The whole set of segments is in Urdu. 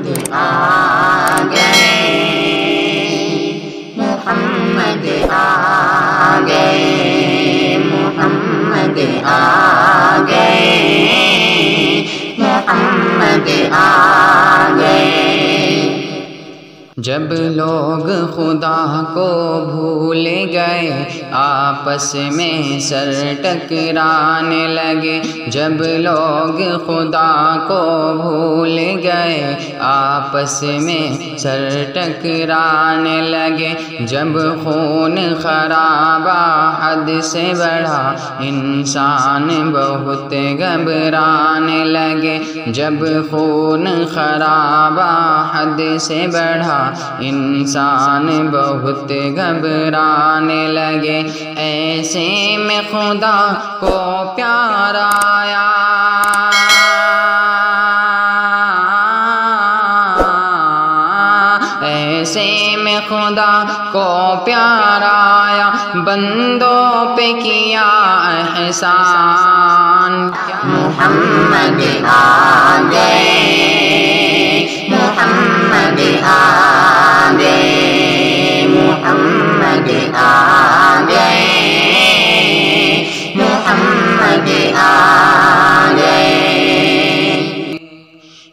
محمد آ گئے، محمد آ گئے، محمد آ گئے، محمد آ گئے۔ جب لوگ خدا کو بھول گئے آپس میں سر ٹکرانے لگے، جب لوگ خدا کو بھول گئے آپس میں سر ٹکرانے لگے، جب خون خرابہ حد سے بڑھا انسان بہت گھبرانے لگے، جب خون خرابہ حد سے بڑھا انسان بہت گھبرانے لگے، ایسے میں خدا کو پیار آیا، ایسے میں خدا کو پیار آیا، بندوں پہ کیا احسان، محمد آ گئے، محمد آ گئے، محمد آ گئے، محمد آ گئے۔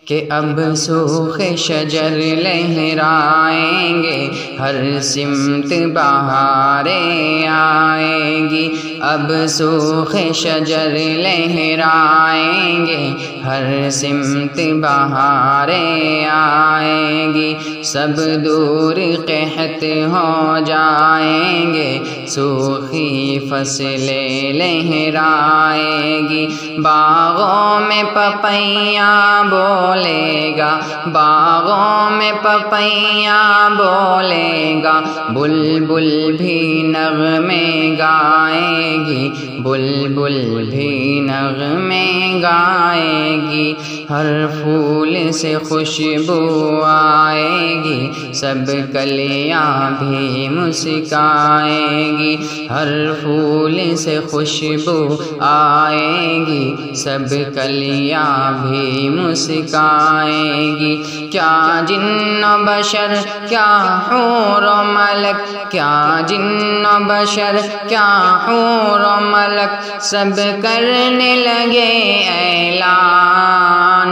کہ اب سوخ شجر لہرائیں گے، ہر سمت بہاریں آئیں گی، اب سوخ شجر لہرائیں گے، ہر سمت بہاریں آئیں گی، سب دور قحط ہو جائیں گے، سوکھی فصلیں لہرائیں گی، باغوں میں پپیاں بولے گا، باغوں میں پپیاں بولے گا، بلبل بھی نغمے گائے گی، بلبل بھی نغمے گائے گی، ہر پھول سے خوشبو آئے گی، سب کلیاں بھی مسکائیں گی، ہر پھول سے خوشبو آئے گی، سب کلیاں بھی مسکائیں گی، کیا جن و بشر کیا حور و ملک، کیا جن و بشر کیا حور و ملک، سب کرنے لگے اعلان،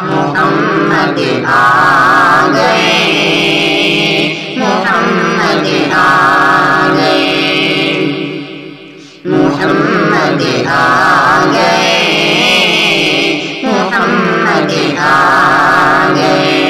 محمد آ گئے، محمد آ گئے، محمد آ گئے، محمد آ گئے۔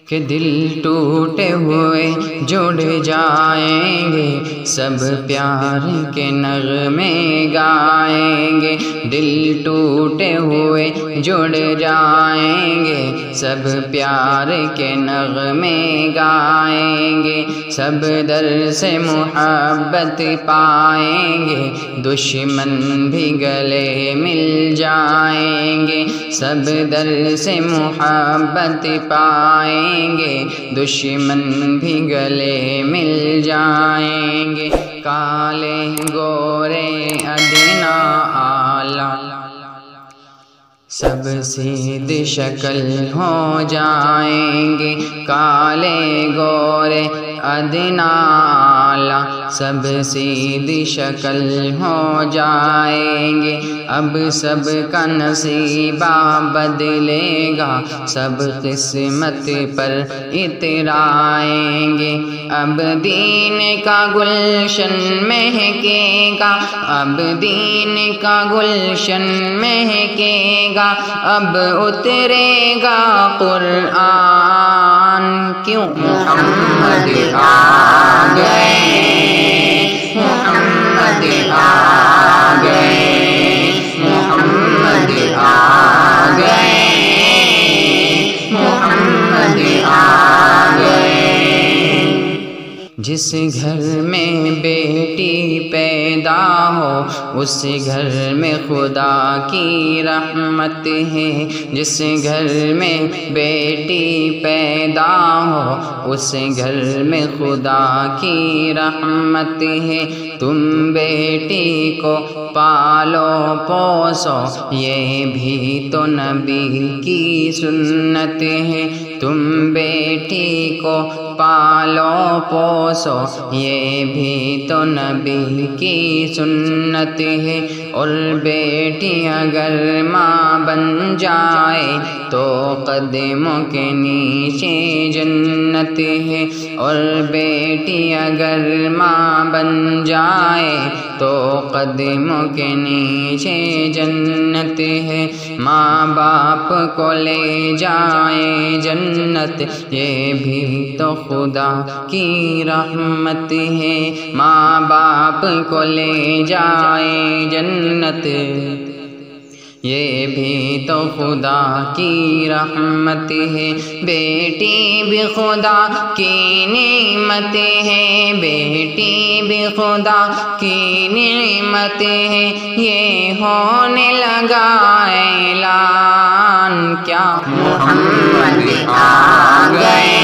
کہ دل ٹوٹے ہوئے جڑ جائیں گے، سب پیار کے نغمے گائیں گے، دل ٹوٹے ہوئے جڑ جائیں گے، سب پیار کے نغمے گائیں گے، سب در سے محبت پائیں گے، دشمن بھی گلے مل جائیں گے، سب در سے محبت پائیں گے، دشمن بھی گلے مل جائیں گے، کالے گورے ادنا اعلیٰ سب سید شکل ہو جائیں گے، کالے گورے ادنا اعلیٰ سب سید شکل ہو جائیں گے، اب سب کا نصیبہ بدلے گا، سب قسمت پر اترائیں گے، اب دین کا گلشن مہکے گا، اب دین کا گلشن مہکے گا، اب اترے گا قرآن، کیوں محمد آ گئے، محمد آ گئے، محمد آ گئے، محمد آ گئے۔ جس گھر میں بیٹی پیدا ہو اس گھر میں خدا کی رحمت ہے، جس گھر میں بیٹی پیدا ہو اس گھر میں خدا کی رحمت ہے۔ تم بیٹی کو پالو پوسو یہ بھی تو نبی کی سنت ہے، تم بیٹی کو پالو پوسو یہ بھی تو نبی کی سنت ہے۔ اور بیٹی اگر ماں بن جائے تو قدموں کے نیچے جنت ہے، اور بیٹی اگر ماں بن جائے تو قدموں کے نیچے جنت ہے۔ ماں باپ کو لے جائے جنت یہ بھی تو خدا کی رحمت ہے، ماں باپ کو لے جائے جنت یہ بھی تو خدا کی رحمت ہے۔ بیٹی بھی خدا کی نعمت ہے، بیٹی بھی خدا کی نعمت ہے، یہ ہونے لگا اعلان کیا محمد آ گئے۔